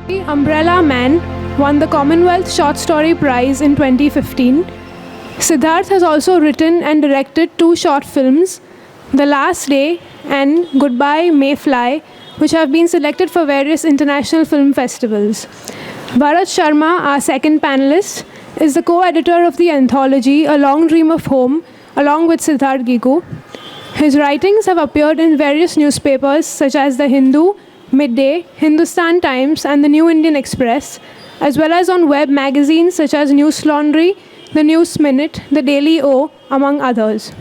Umbrella Man won the Commonwealth Short Story Prize in 2015. Siddhartha has also written and directed 2 short films, The Last Day and Goodbye Mayfly, which have been selected for various international film festivals. Varad Sharma, our second panelist, is the co-editor of the anthology A Long Dream of Home, along with Siddhartha Gigoo. His writings have appeared in various newspapers such as The Hindu, Midday, Hindustan Times, and the New Indian Express, as well as on web magazines such as News Laundry, The News Minute, The Daily O, among others.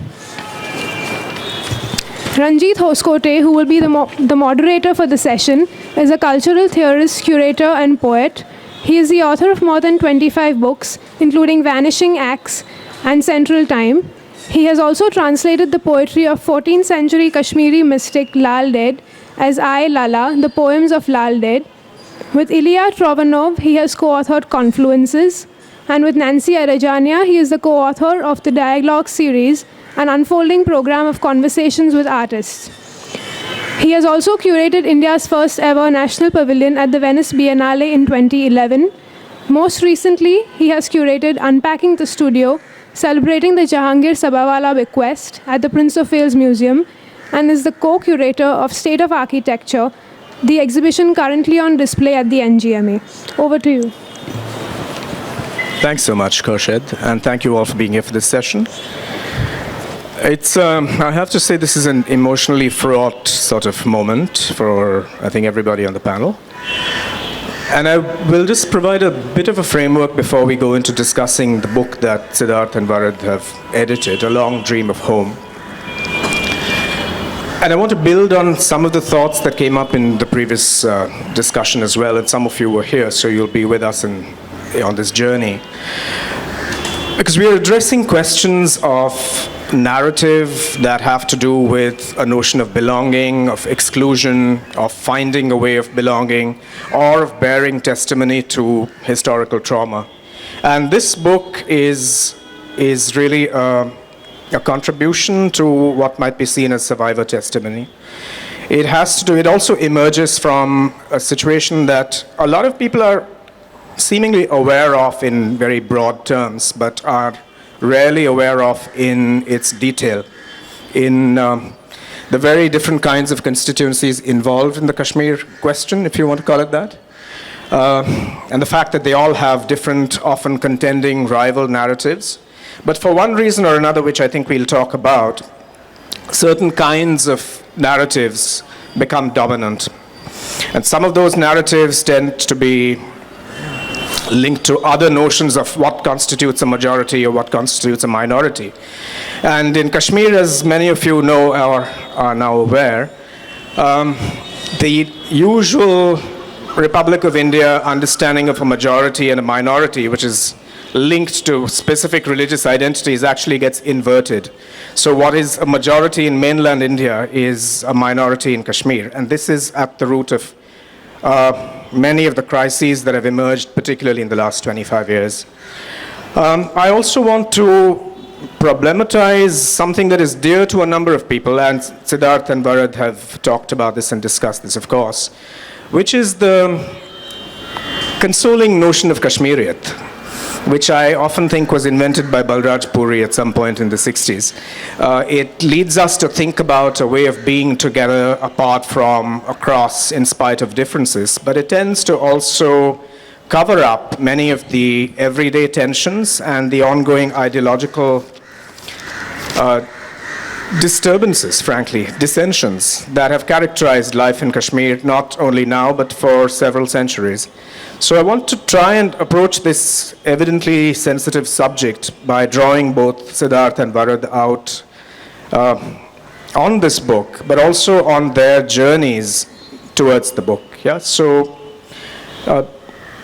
Ranjit Hoskote, who will be the moderator for the session, is a cultural theorist, curator, and poet. He is the author of more than 25 books, including Vanishing Acts and Central Time. He has also translated the poetry of 14th century Kashmiri mystic Lal Ded as I, Lala, the poems of Lal Ded. With Ilya Trovanov, he has co-authored Confluences. And with Nancy Arajania, he is the co-author of the Dialogue series, an unfolding program of conversations with artists. He has also curated India's first ever National Pavilion at the Venice Biennale in 2011. Most recently, he has curated Unpacking the Studio, celebrating the Jahangir Sabawala bequest at the Prince of Wales Museum, and is the co-curator of State of Architecture, the exhibition currently on display at the NGMA. Over to you. Thanks so much, Khurshid, and thank you all for being here for this session. I have to say this is an emotionally fraught sort of moment for, I think, everybody on the panel. And I will just provide a bit of a framework before we go into discussing the book that Siddhartha and Varad have edited, A Long Dream of Home. And I want to build on some of the thoughts that came up in the previous discussion as well, and some of you were here, so you'll be with us on this journey. Because we are addressing questions of narrative that have to do with a notion of belonging, of exclusion, of finding a way of belonging, or of bearing testimony to historical trauma. And this book is really a contribution to what might be seen as survivor testimony. It also emerges from a situation that a lot of people are seemingly aware of in very broad terms, but are rarely aware of in its detail, in the very different kinds of constituencies involved in the Kashmir question, if you want to call it that, and the fact that they all have different, often contending rival narratives. But for one reason or another, which I think we'll talk about, certain kinds of narratives become dominant. And some of those narratives tend to be linked to other notions of what constitutes a majority or what constitutes a minority. And in Kashmir, as many of you know or are now aware, the usual Republic of India understanding of a majority and a minority, which is linked to specific religious identities, actually gets inverted. So what is a majority in mainland India is a minority in Kashmir. And this is at the root of many of the crises that have emerged, particularly in the last 25 years. I also want to problematize something that is dear to a number of people, and Siddhartha and Varad have talked about this and discussed this, of course, which is the consoling notion of Kashmiriyat, which I often think was invented by Balraj Puri at some point in the 60s. It leads us to think about a way of being together, apart from, across, in spite of differences, but it tends to also cover up many of the everyday tensions and the ongoing ideological disturbances, frankly, dissensions that have characterized life in Kashmir, not only now, but for several centuries. So I want to try and approach this evidently sensitive subject by drawing both Siddhartha and Varad out on this book, but also on their journeys towards the book. Yeah. So,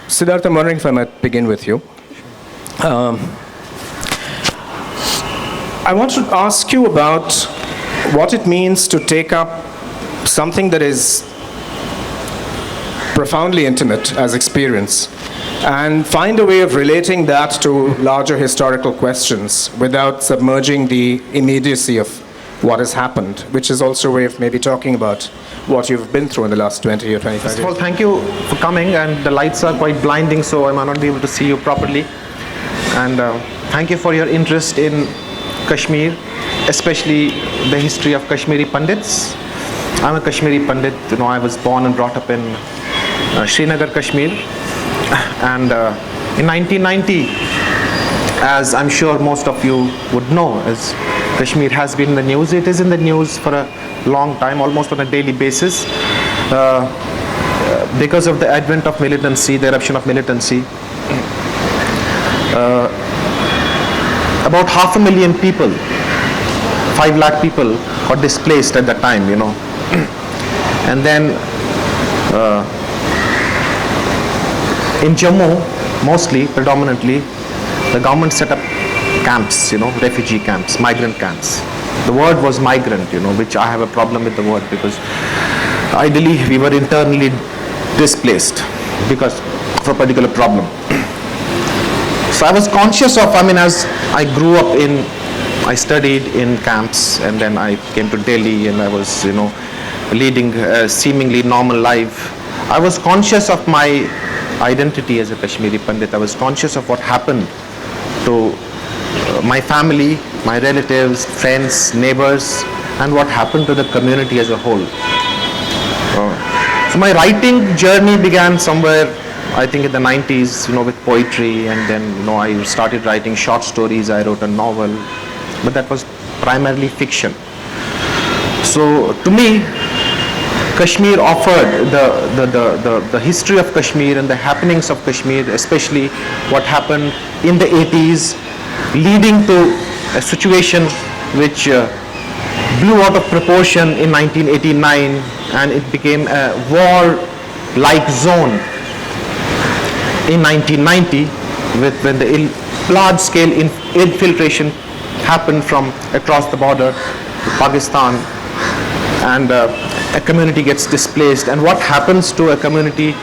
Siddhartha, I'm wondering if I might begin with you. I want to ask you about what it means to take up something that is profoundly intimate as experience and find a way of relating that to larger historical questions without submerging the immediacy of what has happened, which is also a way of maybe talking about what you've been through in the last 20 or 25 First years. of all, thank you for coming, and the lights are quite blinding, so I might not be able to see you properly. And thank you for your interest in Kashmir, especially the history of Kashmiri Pandits. I'm a Kashmiri Pandit. I was born and brought up in Srinagar, Kashmir, and in 1990, as I'm sure most of you would know, as Kashmir has been in the news. It is in the news for a long time, almost on a daily basis, because of the advent of militancy, the eruption of militancy. About 500,000 people, 5 lakh people got displaced at that time, And then in Jammu, mostly, predominantly, the government set up camps, refugee camps, migrant camps. The word was migrant, which I have a problem with the word, because ideally we were internally displaced because of a particular problem. So I was conscious of, as I grew up I studied in camps, and then I came to Delhi, and I was, leading a seemingly normal life. I was conscious of my identity as a Kashmiri Pandit. I was conscious of what happened to my family, my relatives, friends, neighbors, and what happened to the community as a whole. So my writing journey began somewhere, I think in the 90s, with poetry, and then, I started writing short stories. I wrote a novel, but that was primarily fiction. So to me, Kashmir offered the history of Kashmir and the happenings of Kashmir, especially what happened in the 80s, leading to a situation which blew out of proportion in 1989, and it became a war-like zone in 1990, when the large-scale infiltration happened from across the border to Pakistan, and a community gets displaced. And what happens to a community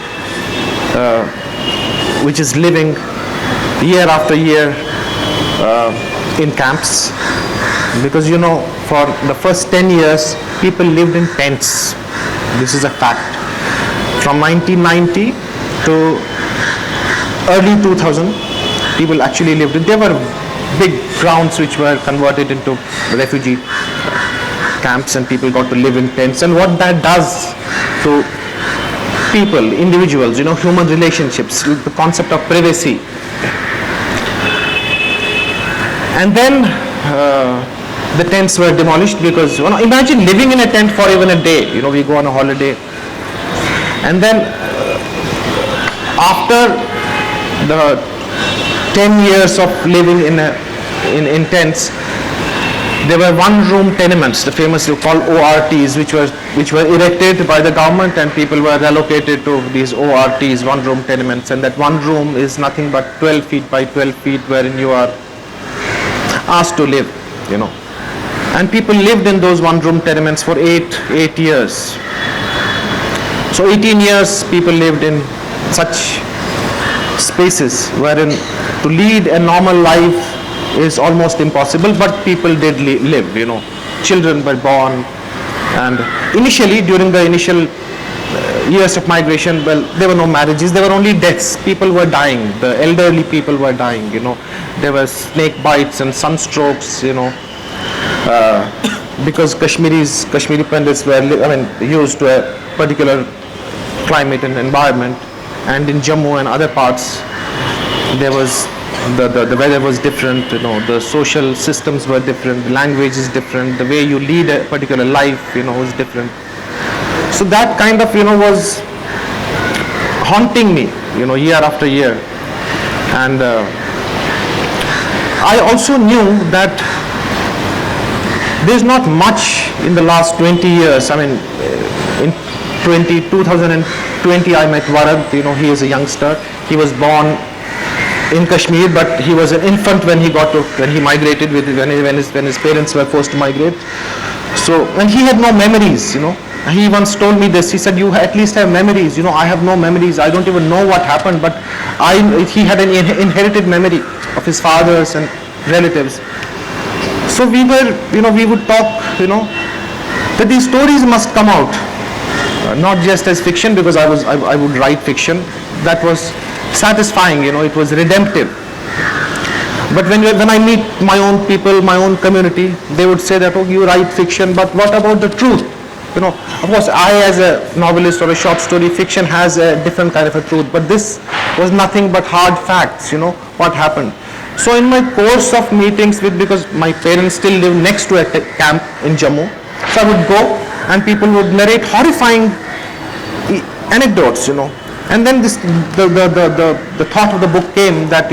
which is living year after year in camps? Because for the first 10 years people lived in tents. This is a fact. From 1990 to early 2000, people actually lived in, there were big grounds which were converted into refugee camps, and people got to live in tents. And what that does to people, individuals, human relationships, the concept of privacy. And then the tents were demolished, because imagine living in a tent for even a day. We go on a holiday, and then after the 10 years of living in tents, there were one-room tenements, the famous called ORTs, which were erected by the government, and people were relocated to these ORTs, one-room tenements. And that one room is nothing but 12 feet by 12 feet, wherein you are asked to live, And people lived in those one-room tenements for 8 years. So 18 years people lived in such spaces wherein to lead a normal life is almost impossible, but people did live, Children were born, and initially, during the initial years of migration, there were no marriages, there were only deaths. People were dying, the elderly people were dying, There were snake bites and sunstrokes, because Kashmiri Pandits were used to a particular climate and environment. And in Jammu and other parts, there was the weather was different, the social systems were different, the language is different, the way you lead a particular life, was different. So that kind of, was haunting me, year after year. And I also knew that there's not much in the last 20 years. In 2020, I met Varad. He is a youngster. He was born in Kashmir, but he was an infant when he migrated, when his parents were forced to migrate. So, and he had no memories. He once told me this. He said, "You at least have memories. I have no memories. I don't even know what happened, but he had an inherited memory of his fathers and relatives." So we would talk, that these stories must come out, not just as fiction, because I would write fiction. That was satisfying, it was redemptive. But when I meet my own people, my own community, they would say that, oh, you write fiction, but what about the truth? Of course, I as a novelist or a short story, fiction has a different kind of a truth, but this was nothing but hard facts, what happened. So in my course of meetings because my parents still live next to a camp in Jammu, so I would go and people would narrate horrifying anecdotes, and then the thought of the book came that,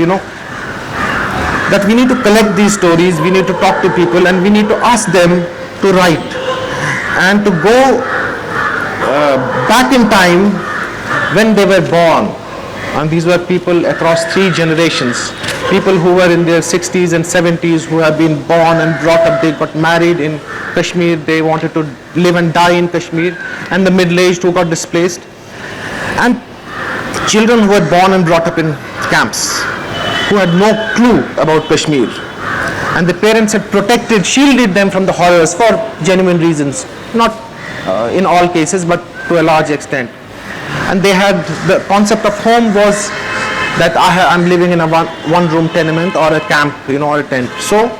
that we need to collect these stories, we need to talk to people, and we need to ask them to write and to go back in time when they were born. And these were people across 3 generations, people who were in their 60s and 70s, who have been born and brought up. They got married in Kashmir, they wanted to live and die in Kashmir, and the middle-aged who got displaced, and children who were born and brought up in camps, who had no clue about Kashmir. And the parents had protected, shielded them from the horrors for genuine reasons, not in all cases, but to a large extent. And they had, the concept of home was that I'm living in a one-room tenement or a camp, or a tent. So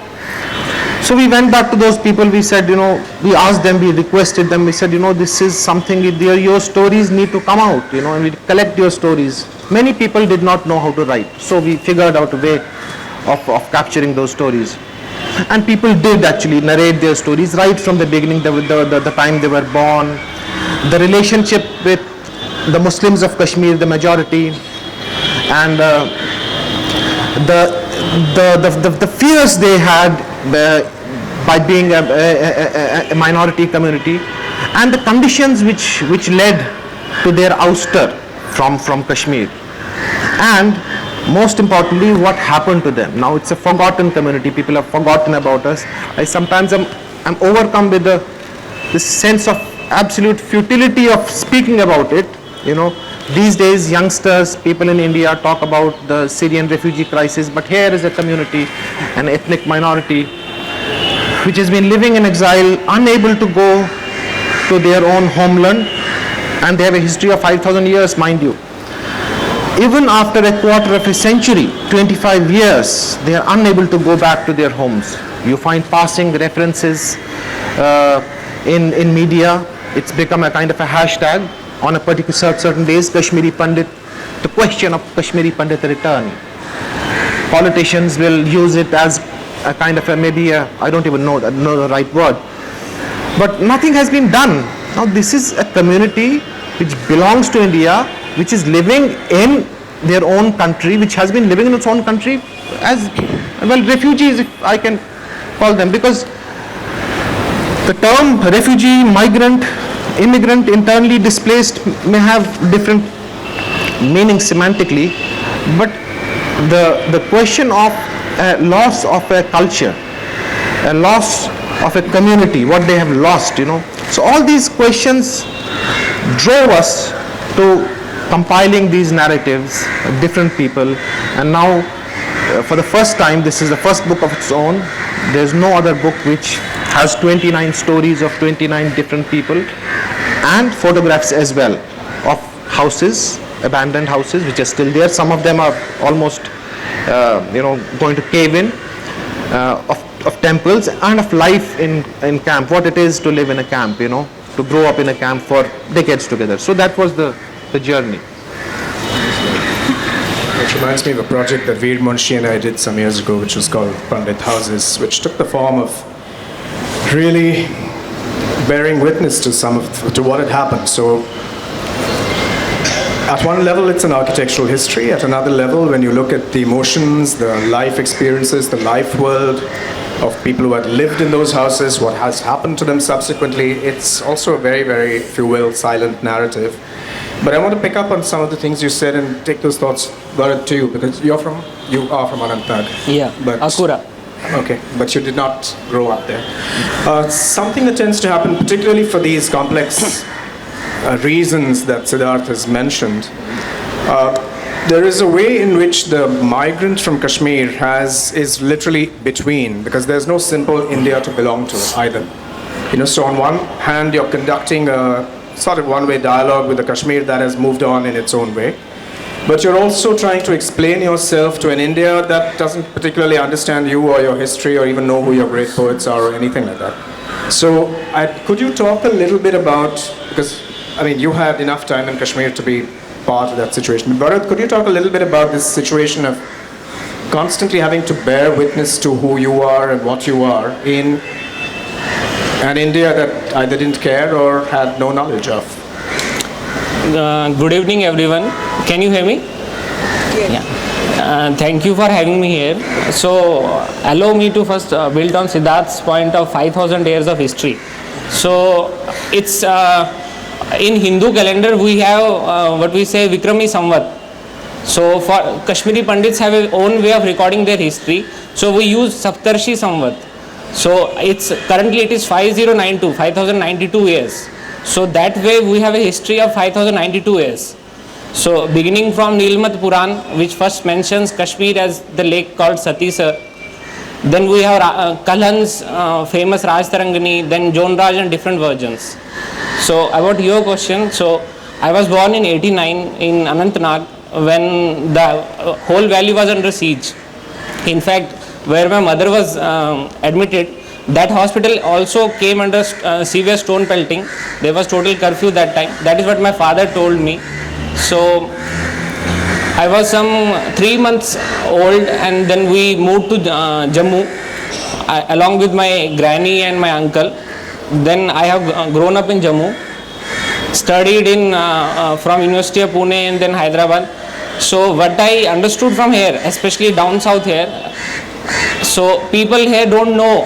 we went back to those people, we said, we asked them, we requested them, we said, this is something, your stories need to come out, and we collect your stories. Many people did not know how to write, so we figured out a way of capturing those stories. And people did actually narrate their stories right from the beginning, the time they were born, the relationship with the Muslims of Kashmir, the majority, and the fears they had by being a minority community, and the conditions which led to their ouster from Kashmir, and most importantly, what happened to them. Now it's a forgotten community, people have forgotten about us. Sometimes I'm overcome with this sense of absolute futility of speaking about it. These days youngsters, people in India talk about the Syrian refugee crisis, but here is a community, an ethnic minority, which has been living in exile, unable to go to their own homeland, and they have a history of 5,000 years, mind you. Even after a quarter of a century, 25 years, they are unable to go back to their homes. You find passing references in media. It's become a kind of a hashtag on a particular certain days, Kashmiri Pandit, the question of Kashmiri Pandit return. Politicians will use it as a kind of I don't even know the right word. But nothing has been done. Now this is a community which belongs to India, which is living in their own country, which has been living in its own country as, well, refugees, if I can call them, because the term refugee, migrant, immigrant, internally displaced may have different meanings semantically, but the question of a loss of a culture, a loss of a community, what they have lost, So all these questions drove us to compiling these narratives, different people, and now for the first time, this is the first book of its own. There's no other book which has 29 stories of 29 different people, and photographs as well of houses, abandoned houses which are still there. Some of them are almost going to cave in, of temples, and of life in camp, what it is to live in a camp, to grow up in a camp for decades together. So that was the journey. Which reminds me of a project that Veer Munshi and I did some years ago, which was called Pandit Houses, which took the form of really bearing witness to what had happened. So at one level, it's an architectural history. At another level, when you look at the emotions, the life experiences, the life world of people who had lived in those houses, what has happened to them subsequently, it's also a very, very, if you will, silent narrative. But I want to pick up on some of the things you said and take those thoughts, Varad, to you, because you are from Anantnag. Yeah, Akura. Okay, but you did not grow up there. Something that tends to happen, particularly for these complex reasons that Siddhartha has mentioned, there is a way in which the migrant from Kashmir is literally between, because there's no simple India to belong to either. So on one hand, you're conducting a sort of one-way dialogue with the Kashmir that has moved on in its own way. But you're also trying to explain yourself to an India that doesn't particularly understand you or your history or even know who your great poets are or anything like that. So could you talk a little bit about, because you had enough time in Kashmir to be part of that situation. Varad, could you talk a little bit about this situation of constantly having to bear witness to who you are and what you are in an India that either didn't care or had no knowledge of? Good evening, everyone. Can you hear me? Yes. Yeah. Thank you for having me here. So, allow me to first build on Siddharth's point of 5,000 years of history. So, it's in Hindu calendar we have what we say Vikrami Samvat. So, for Kashmiri Pandits have a own way of recording their history. So, we use Saptarshi Samvat. So, currently it is 5092 years. So, that way we have a history of 5092 years. So, beginning from Nilmat Puran, which first mentions Kashmir as the lake called Satisar. Then we have Kalhan's famous Raj Tarangani, then Jonraj and different versions. So, about your question, so I was born in 89 in Anantnag when the whole valley was under siege. In fact, where my mother was admitted, that hospital also came under severe stone pelting. There was total curfew that time. That is what my father told me. So I was some 3 months old, and then we moved to Jammu along with my granny and my uncle. Then I have grown up in Jammu, studied in from University of Pune and then Hyderabad. So what I understood from here, especially down south here, so people here don't know.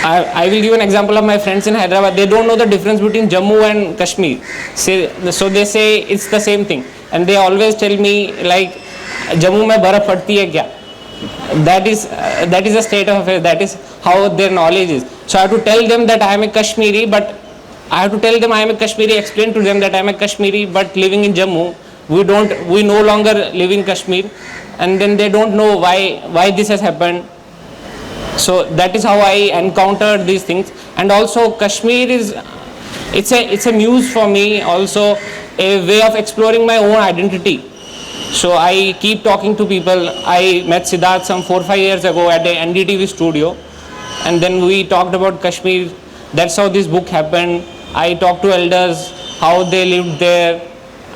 I will give an example of my friends in Hyderabad. They don't know the difference between Jammu and Kashmir. So they say it's the same thing, and they always tell me like, Jammu mein baraf padti hai kya? That is a state of affairs. That is how their knowledge is. So I have to tell them that I am a Kashmiri, but I have to tell them I am a Kashmiri. Explain to them that I am a Kashmiri, but living in Jammu. We no longer live in Kashmir, and then they don't know why this has happened. So that is how I encountered these things. And also Kashmir it's a muse for me, also a way of exploring my own identity. So I keep talking to people. I met Siddhartha some 4-5 years ago at a NDTV studio, and then we talked about Kashmir. That's how this book happened. I talked to elders, how they lived there,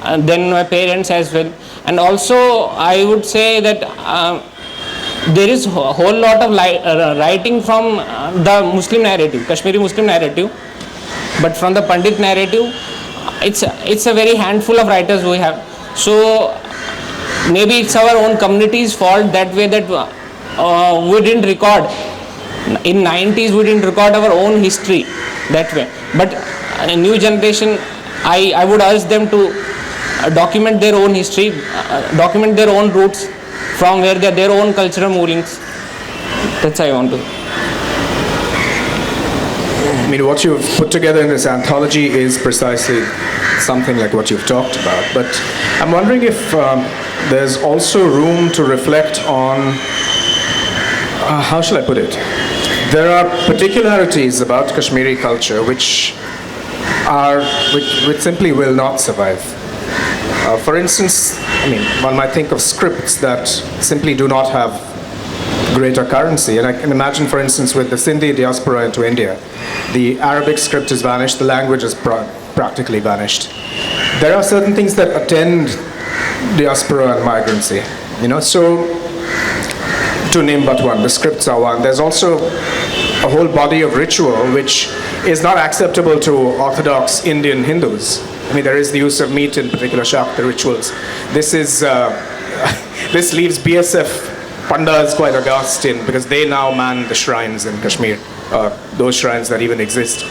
and then my parents as well. And also I would say that there is a whole lot of writing from the Muslim narrative, Kashmiri Muslim narrative, but from the Pandit narrative, it's a very handful of writers we have. So maybe it's our own community's fault that way that we didn't record. In 90s we didn't record our own history that way. But a new generation, I would urge them to document their own history, document their own roots, from where they are, their own cultural movements. That's what I want to. What you've put together in this anthology is precisely something like what you've talked about. But I'm wondering if there's also room to reflect on, how shall I put it? There are particularities about Kashmiri culture which simply will not survive. For instance, one might think of scripts that simply do not have greater currency. And I can imagine, for instance, with the Sindhi diaspora into India, the Arabic script has vanished, the language is practically vanished. There are certain things that attend diaspora and migrancy, so to name but one, the scripts are one. There's also a whole body of ritual which is not acceptable to Orthodox Indian Hindus. There is the use of meat in particular Shakta rituals. This leaves BSF Pandas quite aghast because they now man the shrines in Kashmir, those shrines that even exist.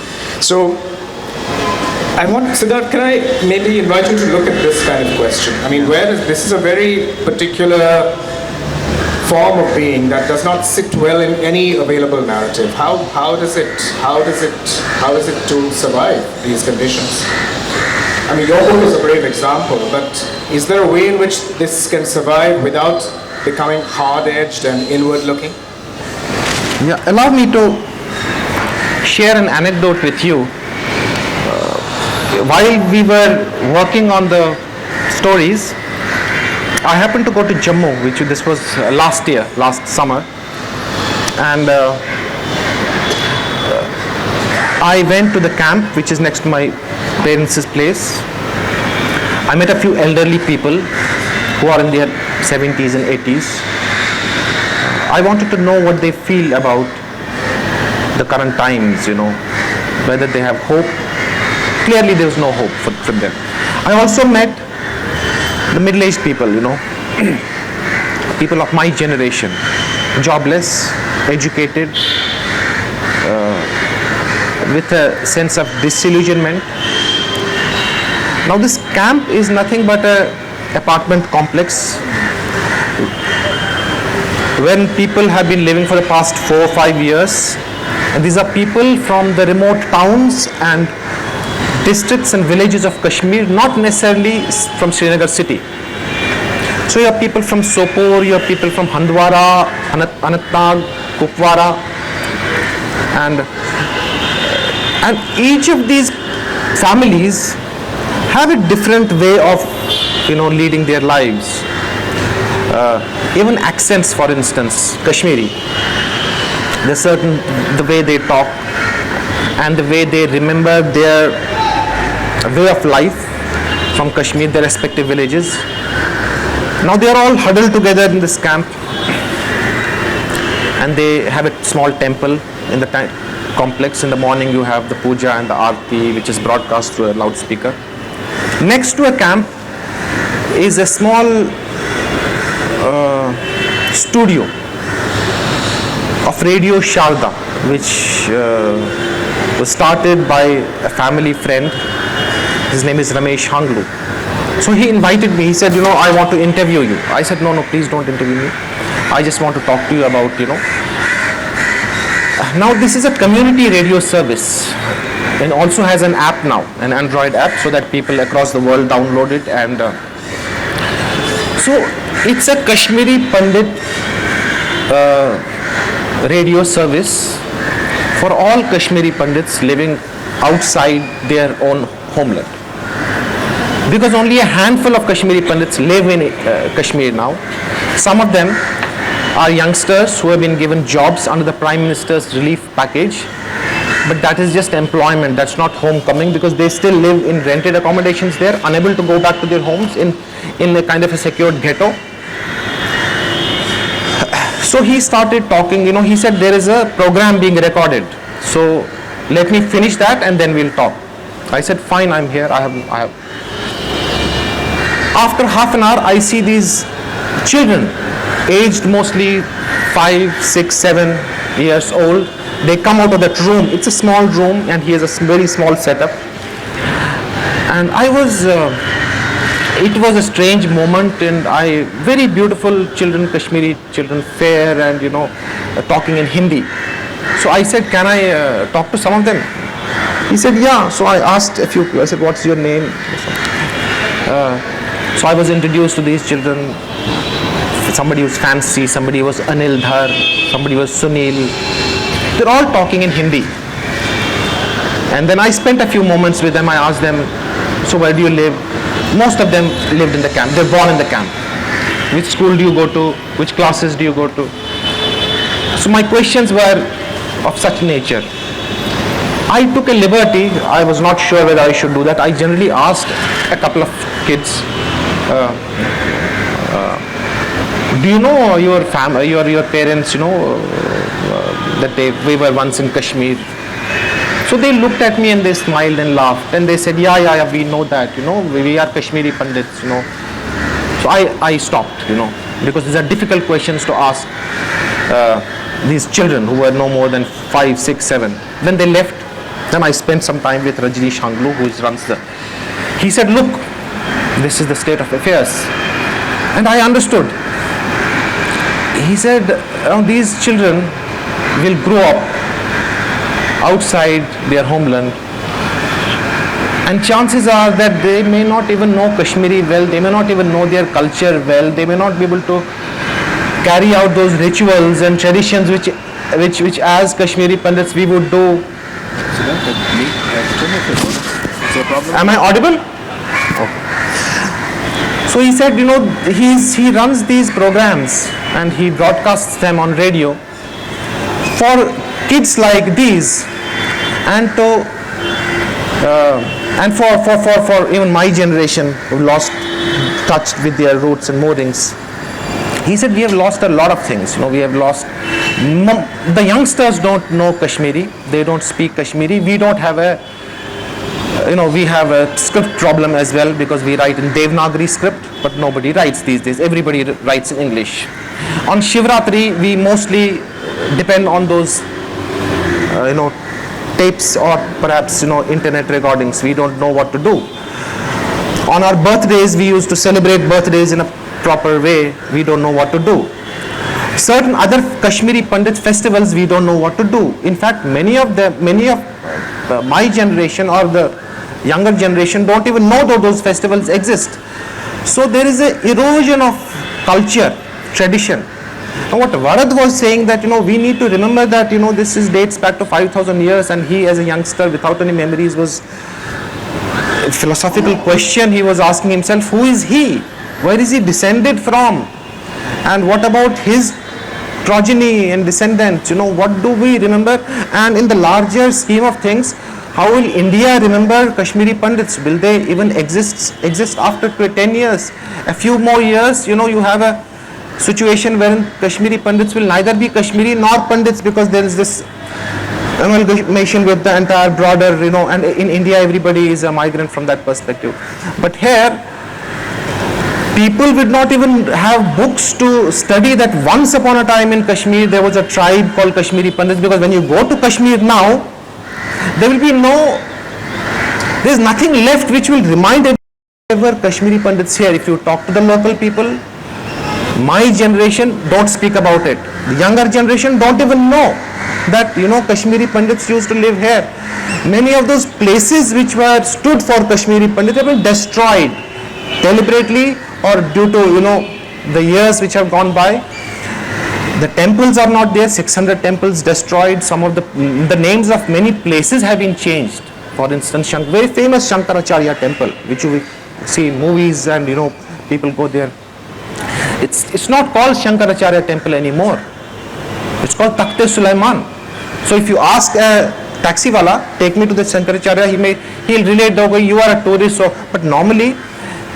So, Siddhartha, can I maybe invite you to look at this kind of question? This is a very particular form of being that does not sit well in any available narrative. How is it to survive these conditions? I mean, your book is a brave example, but is there a way in which this can survive without becoming hard-edged and inward-looking? Yeah, allow me to share an anecdote with you. While we were working on the stories, I happened to go to Jammu, this was last summer, and I went to the camp which is next to my parents' place. I met a few elderly people who are in their 70s and 80s. I wanted to know what they feel about the current times, whether they have hope. Clearly there was no hope for them. I also met the middle-aged people, people of my generation, jobless, educated, with a sense of disillusionment. Now this camp is nothing but an apartment complex when people have been living for the past 4 or 5 years, and these are people from the remote towns and districts and villages of Kashmir, not necessarily from Srinagar city. So you have people from Sopore, you have people from Handwara, Anantnag, Kupwara, and each of these families have a different way of leading their lives. Even accents, for instance, Kashmiri, the way they talk and the way they remember their way of life from Kashmir, their respective villages. Now they are all huddled together in this camp, and they have a small temple in the complex. In the morning you have the puja and the aarti, which is broadcast through a loudspeaker. Next to a camp is a small studio of Radio Sharda, which was started by a family friend. His name is Ramesh Hanglu. So he invited me. He said, I want to interview you. I said, no, please don't interview me. I just want to talk to you about, Now this is a community radio service and also has an app now, an Android app, so that people across the world download it. And so it's a Kashmiri Pandit radio service for all Kashmiri Pandits living outside their own homeland. Because only a handful of Kashmiri Pandits live in Kashmir now. Some of them are youngsters who have been given jobs under the Prime Minister's relief package, but that is just employment, that's not homecoming, because they still live in rented accommodations there, unable to go back to their homes in a kind of a secured ghetto. So he started talking, he said there is a program being recorded, so let me finish that and then we'll talk. I said, fine, I'm here, I have. After half an hour, I see these children, aged mostly 5, 6, 7 years old. They come out of that room. It's a small room and he has a very small setup. And it was a strange moment, and very beautiful children, Kashmiri children, fair and talking in Hindi. So I said, can I talk to some of them? He said, yeah. So I asked a few people, I said, what's your name? So I was introduced to these children. Somebody was Fancy, somebody was Anil Dhar, somebody was Sunil. They're all talking in Hindi. And then I spent a few moments with them. I asked them, so where do you live? Most of them lived in the camp. They're born in the camp. Which school do you go to? Which classes do you go to? So my questions were of such nature. I took a liberty. I was not sure whether I should do that. I generally asked a couple of kids, do you know your family, your parents, that we were once in Kashmir? So they looked at me and they smiled and laughed and they said, yeah, we know that, we are Kashmiri Pandits, So I stopped, because these are difficult questions to ask these children who were no more than 5, 6, 7. When they left, then I spent some time with Rajneesh Hanglu, who runs he said, look, this is the state of affairs. And I understood. He said, these children will grow up outside their homeland And chances are that they may not even know Kashmiri well, they may not even know their culture well, they may not be able to carry out those rituals and traditions which as Kashmiri Pandits we would do. Am I audible? Okay. So he said, he runs these programs and he broadcasts them on radio for kids like these, and for even my generation who lost touch with their roots and moorings. He said we have lost a lot of things. We have lost. The youngsters don't know Kashmiri. They don't speak Kashmiri. We don't have a. We have a script problem as well, because we write in Devanagari script, but nobody writes these days. Everybody writes in English. On Shivratri, we mostly depend on those, tapes or perhaps, internet recordings. We don't know what to do. On our birthdays, we used to celebrate birthdays in a proper way. We don't know what to do. Certain other Kashmiri Pandit festivals, we don't know what to do. In fact, many of my generation or the younger generation don't even know that those festivals exist. So there is an erosion of culture, tradition. Now what Varad was saying, that we need to remember that this dates back to 5,000 years, and he as a youngster without any memories was a philosophical question. He was asking himself, who is he? Where is he descended from? And what about his progeny and descendants? What do we remember? And in the larger scheme of things, how will India remember Kashmiri Pandits? Will they even exist after 10 years? A few more years, you have a situation wherein Kashmiri Pandits will neither be Kashmiri nor Pandits, because there is this amalgamation with the entire broader, and in India everybody is a migrant from that perspective. But here, people would not even have books to study that once upon a time in Kashmir there was a tribe called Kashmiri Pandits, because when you go to Kashmir now, there is nothing left which will remind ever Kashmiri Pandits here. If you talk to the local people, my generation don't speak about it. The younger generation don't even know that Kashmiri Pandits used to live here. Many of those places which were stood for Kashmiri Pandits have been destroyed deliberately or due to the years which have gone by. The temples are not there. 600 temples destroyed. Some of the names of many places have been changed. For instance, very famous Shankaracharya temple, which you see in movies, and people go there. It's not called Shankaracharya temple anymore. It's called Takhte Sulaiman. So if you ask a taxi wala, take me to the Shankaracharya, he'll relate that you are a tourist. But normally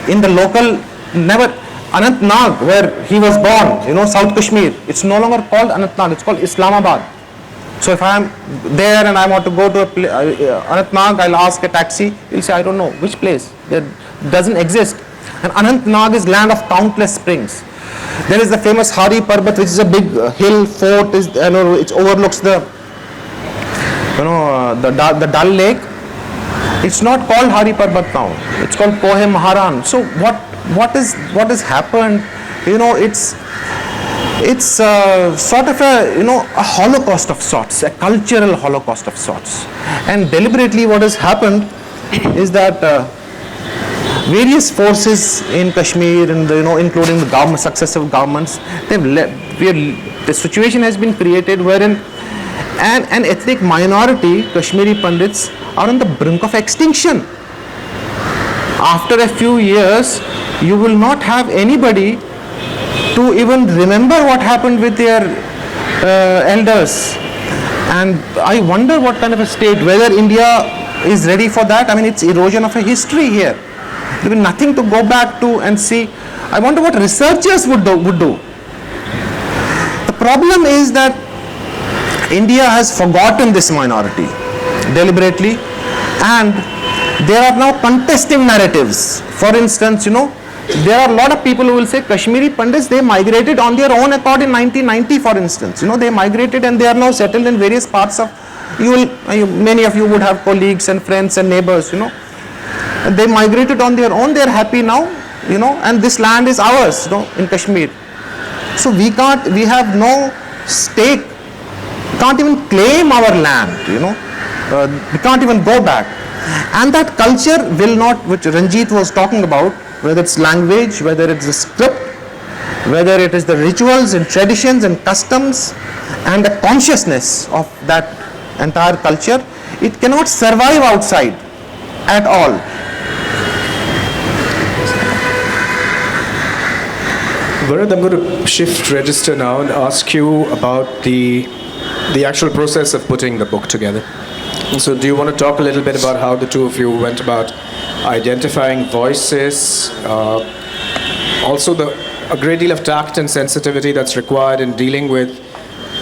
in the local, never. Anantnag, where he was born, South Kashmir, it's no longer called Anantnag, it's called Islamabad. So if I am there and I want to go to Anantnag, I'll ask a taxi, he'll say, I don't know which place. It doesn't exist. And Anantnag is land of countless springs. There is the famous Hari Parbat, which is a big hill fort. It overlooks the Dal Lake. It's not called Hari Parbat now. It's called Kohe Maharan. So what has happened? It's sort of a holocaust of sorts, a cultural holocaust of sorts. And deliberately, what has happened is that various forces in Kashmir, and including the successive governments, the situation has been created wherein an ethnic minority, Kashmiri Pandits, are on the brink of extinction. After a few years, you will not have anybody to even remember what happened with their elders. And I wonder what kind of a state, whether India is ready for that. I mean, it's erosion of a history here. There will be nothing to go back to and see. I wonder what researchers would do. The problem is that India has forgotten this minority deliberately, and there are now contesting narratives. For instance, there are a lot of people who will say Kashmiri Pandits, they migrated on their own accord in 1990, for instance. They migrated and they are now settled in various parts of, many of you would have colleagues and friends and neighbors, They migrated on their own, they are happy now, and this land is ours, in Kashmir. So we have no stake, can't even claim our land, we can't even go back. And that culture will not, which Ranjit was talking about, whether it's language, whether it's the script, whether it is the rituals and traditions and customs and the consciousness of that entire culture, it cannot survive outside at all. Varad, I'm going to shift register now and ask you about the actual process of putting the book together. So do you want to talk a little bit about how the two of you went about identifying voices, also a great deal of tact and sensitivity that's required in dealing with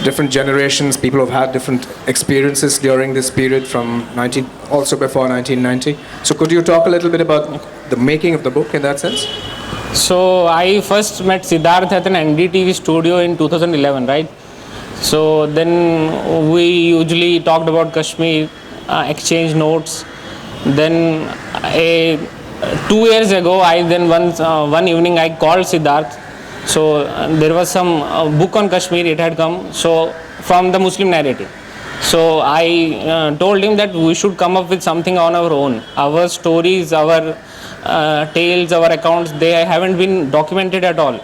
different generations, people who've had different experiences during this period also before 1990. So could you talk a little bit about the making of the book in that sense? So I first met Siddhartha at an NDTV studio in 2011, right? So then we usually talked about Kashmir, exchanged notes. Then 2 years ago, one evening I called Siddhartha. So there was some book on Kashmir, it had come, so from the Muslim narrative. So I told him that we should come up with something on our own. Our stories, our tales, our accounts, they haven't been documented at all.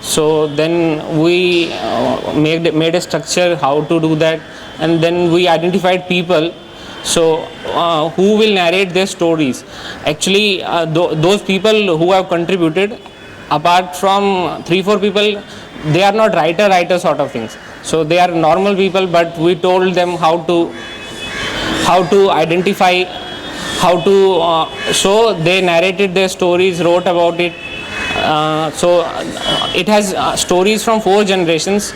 So then we made a structure how to do that, and then we identified people so who will narrate their stories. Actually those people who have contributed, apart from 3-4 people, they are not writer sort of things, so they are normal people, but we told them how to identify, so they narrated their stories, wrote about it. So it has stories from 4 generations,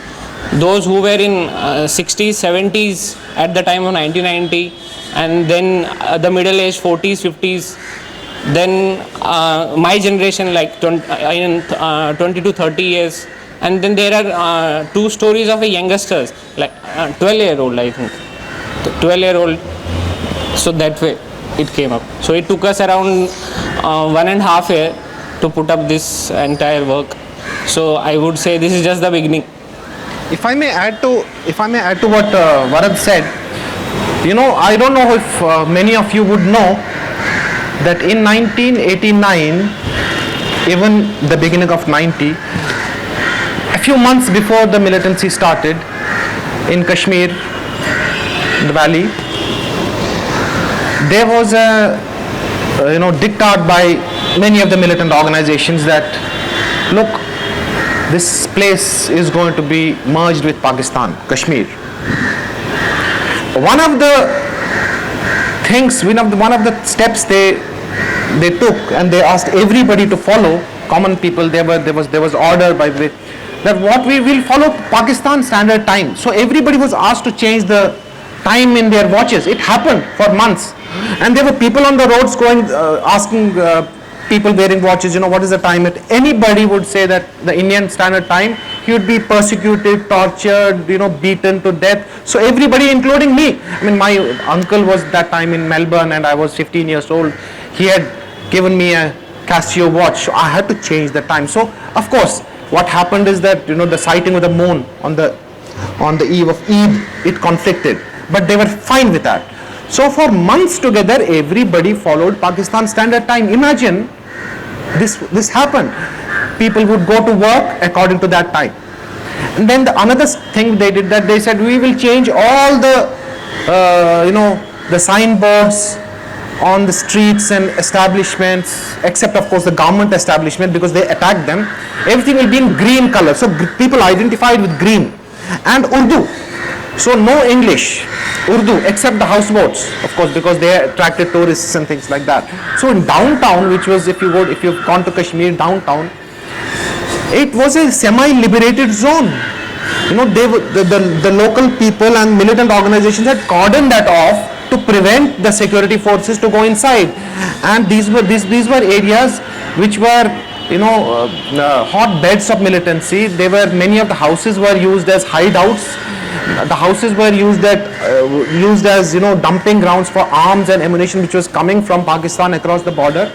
those who were in 60s, 70s at the time of 1990, and then the middle age, 40s, 50s, then my generation, like 20 to 30 years, and then there are 2 stories of a youngsters, like 12-year-old, I think, 12-year-old. So that way it came up. So it took us around 1.5 years to put up this entire work. So I would say this is just the beginning. If I may add to what Varad said, I don't know if many of you would know that in 1989, even the beginning of 90, a few months before the militancy started in Kashmir, the valley, there was a diktat by many of the militant organizations that, look, this place is going to be merged with Pakistan, Kashmir. One of the steps they took, and they asked everybody to follow, common people, there was order by which that what we will follow Pakistan standard time. So everybody was asked to change the time in their watches. It happened for months, and there were people on the roads going asking people wearing watches, what is the time? Anybody would say that the Indian standard time, he would be persecuted, tortured, beaten to death. So everybody, including me, my uncle was that time in Melbourne and I was 15 years old. He had given me a Casio watch, so I had to change the time. So of course, what happened is that, the sighting of the moon on the eve of Eid, it conflicted, but they were fine with that. So for months together, everybody followed Pakistan standard time. Imagine this happened. People would go to work according to that time. And then another thing they did, that they said, we will change all the the signboards on the streets and establishments, except of course the government establishment, because they attacked them. Everything will be in green color. So people identified with green. And Urdu. So no English, Urdu, except the houseboats, of course, because they attracted tourists and things like that. So in downtown, which was, if you've gone to Kashmir downtown, it was a semi-liberated zone. The local people and militant organizations had cordoned that off to prevent the security forces to go inside. And these were areas which were hotbeds of militancy. Many of the houses were used as hideouts. The houses were used as dumping grounds for arms and ammunition which was coming from Pakistan across the border.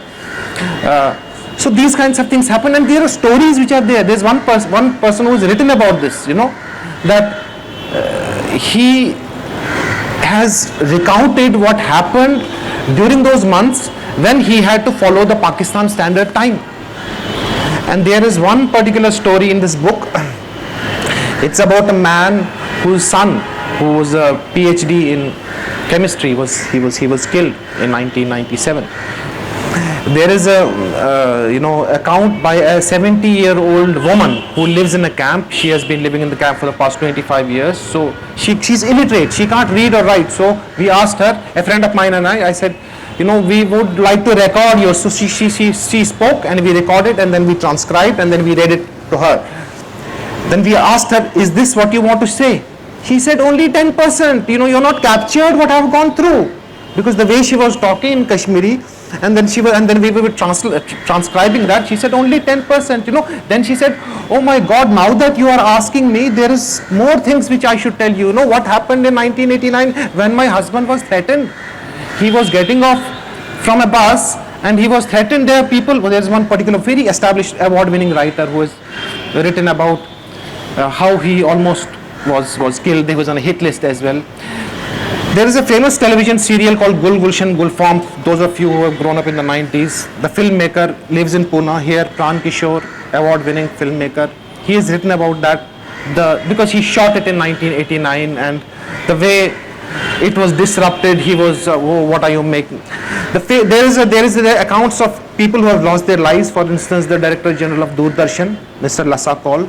So these kinds of things happen, and there are stories which are there. There's one person who has written about this, that he has recounted what happened during those months when he had to follow the Pakistan Standard Time. And there is one particular story in this book. It's about a man whose son, who was a PhD in chemistry, he was killed in 1997. There is a account by a 70-year-old woman who lives in a camp. She has been living in the camp for the past 25 years. So she's illiterate. She can't read or write. So we asked her, a friend of mine and I said, we would like to record yours. So she spoke and we recorded and then we transcribed and then we read it to her. Then we asked her, is this what you want to say? She said only 10%. You're not captured what I've gone through. Because the way she was talking in Kashmiri, and then we were transcribing that, she said only 10%. Then she said, oh my God, now that you are asking me, there is more things which I should tell you. What happened in 1989 when my husband was threatened? He was getting off from a bus and he was threatened. There are people, there's one particular very established award-winning writer who has written about how he almost was killed. He was on a hit list as well. There is a famous television serial called Gul Gulshan Gulfam. Those of you who have grown up in the 90s, the filmmaker lives in Pune here, Pran Kishore, award-winning filmmaker. He has written about that because he shot it in 1989 and the way it was disrupted, he was, what are you making? There is the accounts of people who have lost their lives. For instance, the Director General of Doordarshan, Mr. Lassa Kaul,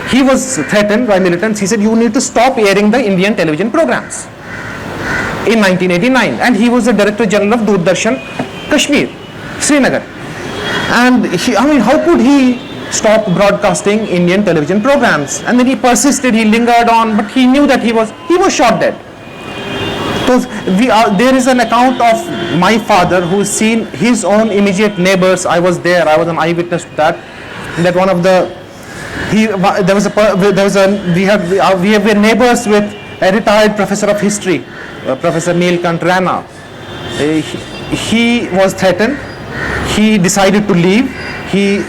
he was threatened by militants. He said, you need to stop airing the Indian television programs. In 1989, and he was the Director General of Doordarshan, Kashmir, Srinagar. And how could he stop broadcasting Indian television programs? And then he persisted, he lingered on, but he knew that he was shot dead. So there is an account of my father who's seen his own immediate neighbors. I was there, I was an eyewitness to that. That one of the, we have neighbors with a retired professor of history, Professor Neelkant Rana. He was threatened. He decided to leave. He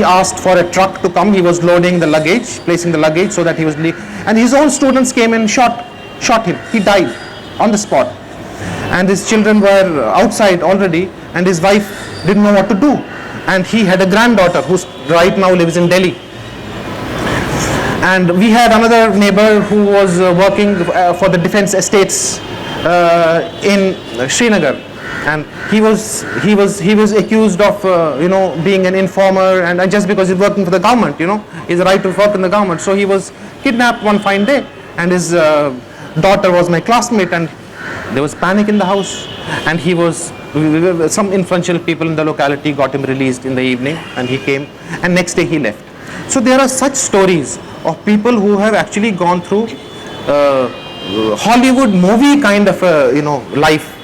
asked for a truck to come. He was loading the luggage, placing the luggage so that he was leaving. And his own students came and shot him. He died on the spot. And his children were outside already, and his wife didn't know what to do. And he had a granddaughter who right now lives in Delhi. And we had another neighbor who was working for the defense estates in Srinagar, and he was accused of being an informer, and just because he's working for the government, he's right to work in the government. So he was kidnapped one fine day, and his daughter was my classmate, and there was panic in the house, and some influential people in the locality got him released in the evening, and he came, and next day he left. So there are such stories of people who have actually gone through Hollywood movie kind of life,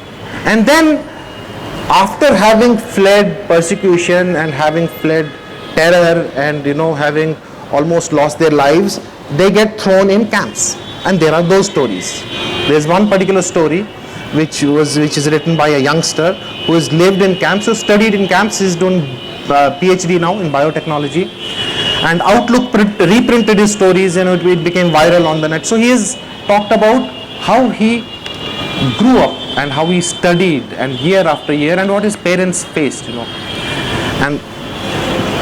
and then after having fled persecution and having fled terror and having almost lost their lives, they get thrown in camps. And there are those stories. There's one particular story which is written by a youngster who has lived in camps, who studied in camps. He's doing PhD now in biotechnology, and Outlook reprinted his stories and it became viral on the net. So he has talked about how he grew up and how he studied and year after year and what his parents faced, and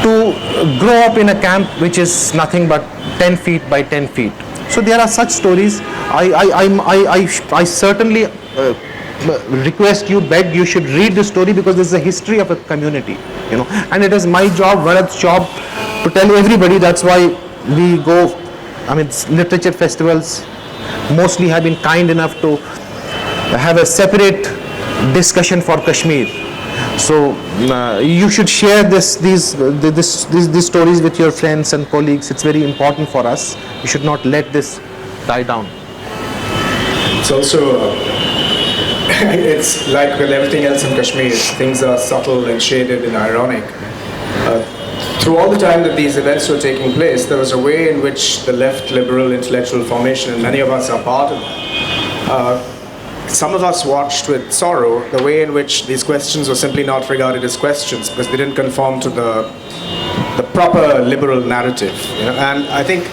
to grow up in a camp which is nothing but 10 feet by 10 feet. So there are such stories. I certainly request you, beg you should read the story, because this is a history of a community, and it is my job, Varad's job, to tell everybody. That's why we go, literature festivals mostly have been kind enough to have a separate discussion for Kashmir. So you should share these stories with your friends and colleagues. It's very important for us. We should not let this die down. It's also, it's like with everything else in Kashmir, things are subtle and shaded and ironic. Through all the time that these events were taking place, there was a way in which the left liberal intellectual formation, and many of us are part of that, some of us watched with sorrow the way in which these questions were simply not regarded as questions because they didn't conform to the proper liberal narrative. And I think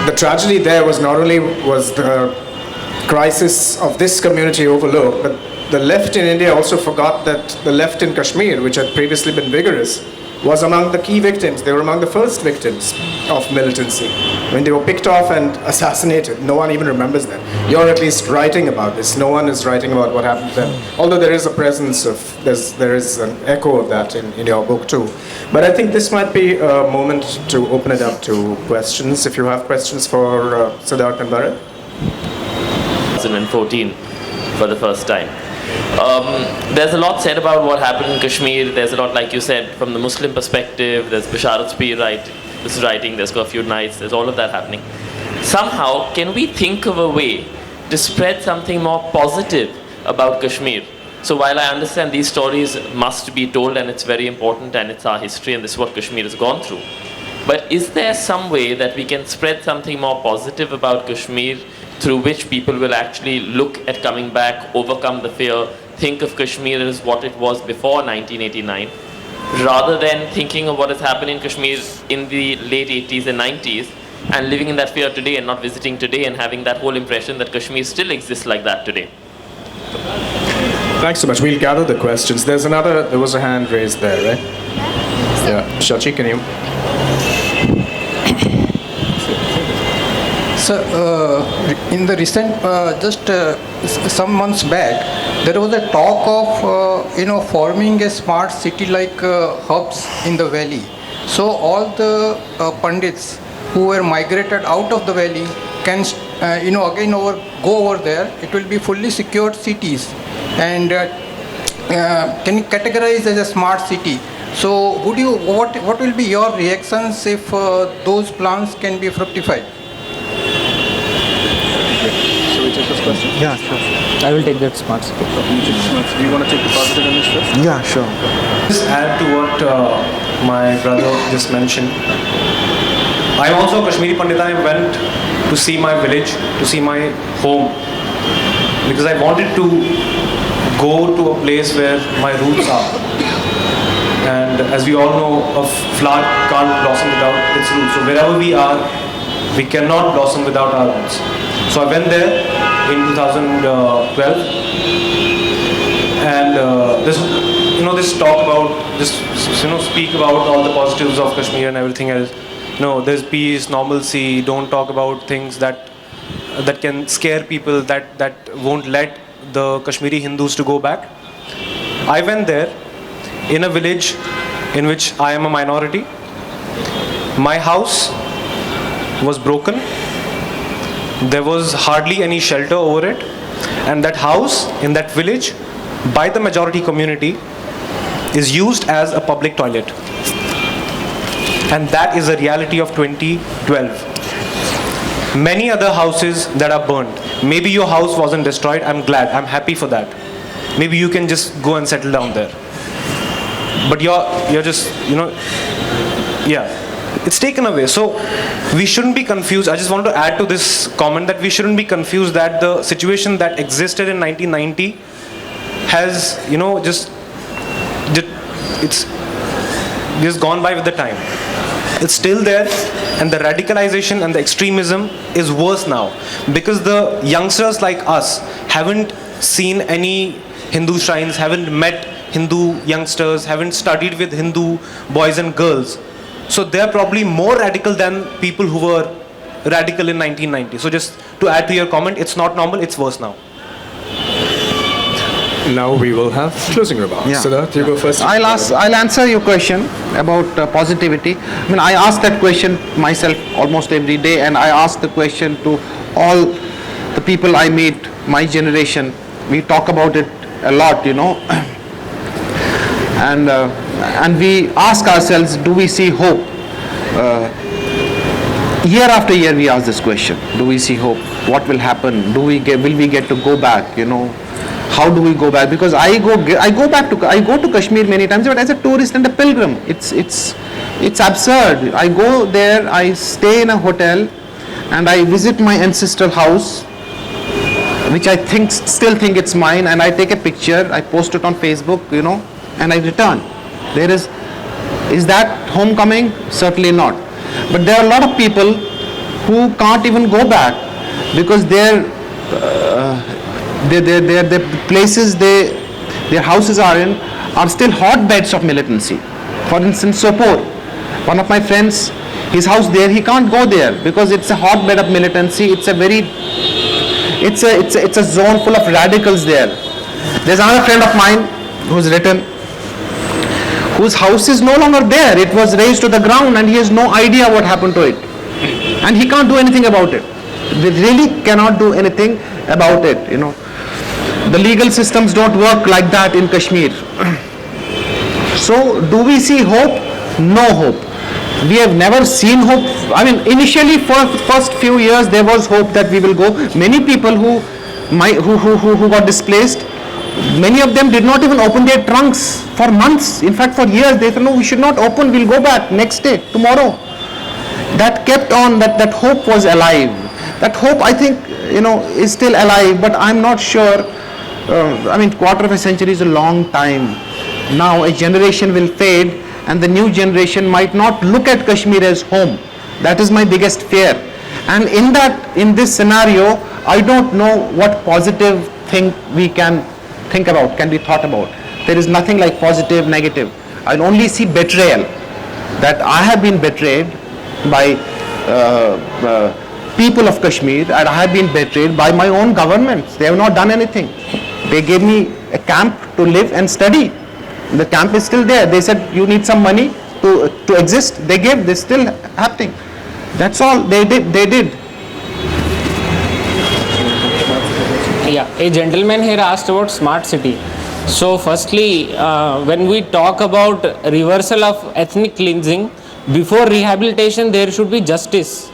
the tragedy there was not only was the crisis of this community overlooked, but the left in India also forgot that the left in Kashmir, which had previously been vigorous, was among the key victims. They were among the first victims of militancy. When they were picked off and assassinated, no one even remembers them. You're at least writing about this. No one is writing about what happened to them. Although there is a presence of, there is an echo of that in your book too. But I think this might be a moment to open it up to questions. If you have questions for Siddhartha and Varad. 2014 for the first time. There's a lot said about what happened in Kashmir. There's a lot, like you said, from the Muslim perspective. There's Basharat's writing, there's got a few nights, there's all of that happening. Somehow, can we think of a way to spread something more positive about Kashmir? So while I understand these stories must be told and it's very important and it's our history and this is what Kashmir has gone through, but is there some way that we can spread something more positive about Kashmir through which people will actually look at coming back, overcome the fear, think of Kashmir as what it was before 1989, rather than thinking of what has happened in Kashmir in the late 80s and 90s and living in that fear today and not visiting today and having that whole impression that Kashmir still exists like that today? Thanks so much. We'll gather the questions. There was a hand raised there, right? Yeah. Shachi, can you? So, in the recent, some months back, there was a talk of, forming a smart city like hubs in the valley. So all the pundits who were migrated out of the valley can, again go over there. It will be fully secured cities, and can you categorize as a smart city? So, what will be your reactions if those plans can be fructified? Yeah, sure. I will take that smart city. Do you want to take the positive image first? Yeah, sure. Just add to what my brother just mentioned. I'm also a Kashmiri Pandit. I went to see my village, to see my home, because I wanted to go to a place where my roots are. And as we all know, a flower can't blossom without its roots. So wherever we are, we cannot blossom without our roots. So I went there in 2012, and this talk about speak about all the positives of Kashmir and everything else. No, there's peace, normalcy. Don't talk about things that can scare people, that won't let the Kashmiri Hindus to go back. I went there in a village in which I am a minority. My house was broken. There was hardly any shelter over it, and that house in that village by the majority community is used as a public toilet, and that is a reality of 2012. Many other houses that are burned. Maybe your house wasn't destroyed. I'm glad, I'm happy for that. Maybe you can just go and settle down there, but you're just it's taken away. So we shouldn't be confused. I just want to add to this comment that we shouldn't be confused that the situation that existed in 1990 has, it's gone by with the time. It's still there, and the radicalization and the extremism is worse now because the youngsters like us haven't seen any Hindu shrines, haven't met Hindu youngsters, haven't studied with Hindu boys and girls. So they're probably more radical than people who were radical in 1990. So just to add to your comment, it's not normal, it's worse now. Now we will have closing remarks. Yeah. Siddhartha, you go first. I'll answer your question about positivity. I mean, I ask that question myself almost every day, and I ask the question to all the people I meet, my generation. We talk about it a lot, and we ask ourselves, do we see hope? Year after year we ask this question, do we see hope? What will happen? Will we get to go back? How do we go back? Because I go to Kashmir many times, but as a tourist and a pilgrim. It's absurd. I go there, I stay in a hotel, and I visit my ancestral house, which I still think it's mine, and I take a picture, I post it on Facebook, and I return. Is that homecoming? Certainly not. But there are a lot of people who can't even go back because their the places their houses are still hotbeds of militancy. For instance, Sopor, one of my friends, his house there, he can't go there because it's a hotbed of militancy. It's a zone full of radicals there. There's another friend of mine who's written, whose house is no longer there. It was razed to the ground and he has no idea what happened to it. And he can't do anything about it. They really cannot do anything about it, you know. The legal systems don't work like that in Kashmir. So, do we see hope? No hope. We have never seen hope. I mean, initially for first few years there was hope that we will go. Many people who got displaced, many of them did not even open their trunks for months. In fact, for years they said, no, we should not open, we'll go back next day, tomorrow. That kept on, that hope was alive. That hope, I think, you know, is still alive, but I'm not sure. I mean, quarter of a century is a long time. Now a generation will fade and the new generation might not look at Kashmir as home. That is my biggest fear. And in this scenario, I don't know what positive thing we can think about, can be thought about. There is nothing like positive, negative. I'll only see betrayal. That I have been betrayed by people of Kashmir, and I have been betrayed by my own governments. They have not done anything. They gave me a camp to live and study. The camp is still there. They said you need some money to exist. They gave. They're still happening. That's all they did. Yeah, a gentleman here asked about smart city. So firstly, when we talk about reversal of ethnic cleansing, before rehabilitation there should be justice.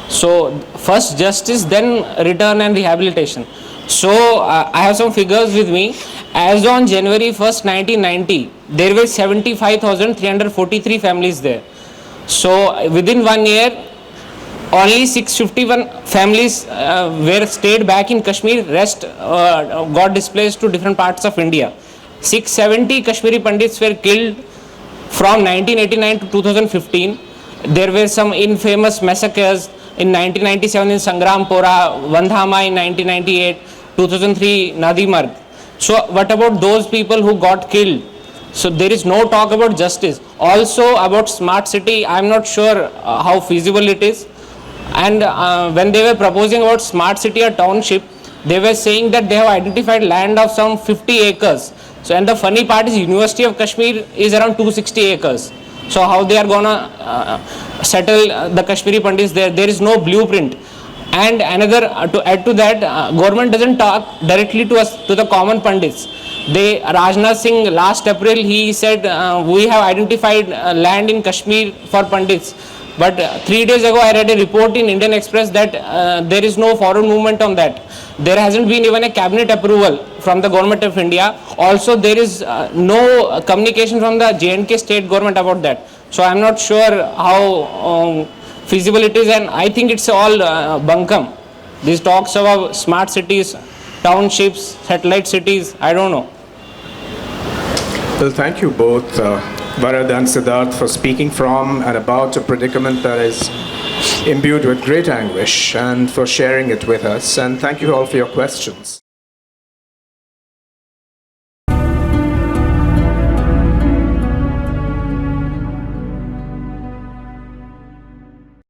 So first justice, then return and rehabilitation. So I have some figures with me. As on January 1st, 1990, there were 75,343 families there. So within 1 year, only 651 families were stayed back in Kashmir. Rest got displaced to different parts of India. 670 Kashmiri Pandits were killed from 1989 to 2015. There were some infamous massacres in 1997 in Sangrampura, Vandhama in 1998, 2003 Nadimarg. So what about those people who got killed? So there is no talk about justice. Also about smart city, I am not sure how feasible it is. And when they were proposing about smart city or township, they were saying that they have identified land of some 50 acres. So, and the funny part is University of Kashmir is around 260 acres. So how they are gonna settle the Kashmiri Pandits there? There is no blueprint. And another, to add to that, government doesn't talk directly to us, to the common Pandits. Rajnath Singh last April, he said we have identified land in Kashmir for Pandits. But 3 days ago I read a report in Indian Express that there is no forward movement on that. There hasn't been even a cabinet approval from the government of India. Also there is no communication from the J&K state government about that. So I am not sure how feasible it is, and I think it's all bunkum. These talks about smart cities, townships, satellite cities, I don't know. Well, thank you both, Varad and Siddhartha, for speaking from and about a predicament that is imbued with great anguish and for sharing it with us. And thank you all for your questions.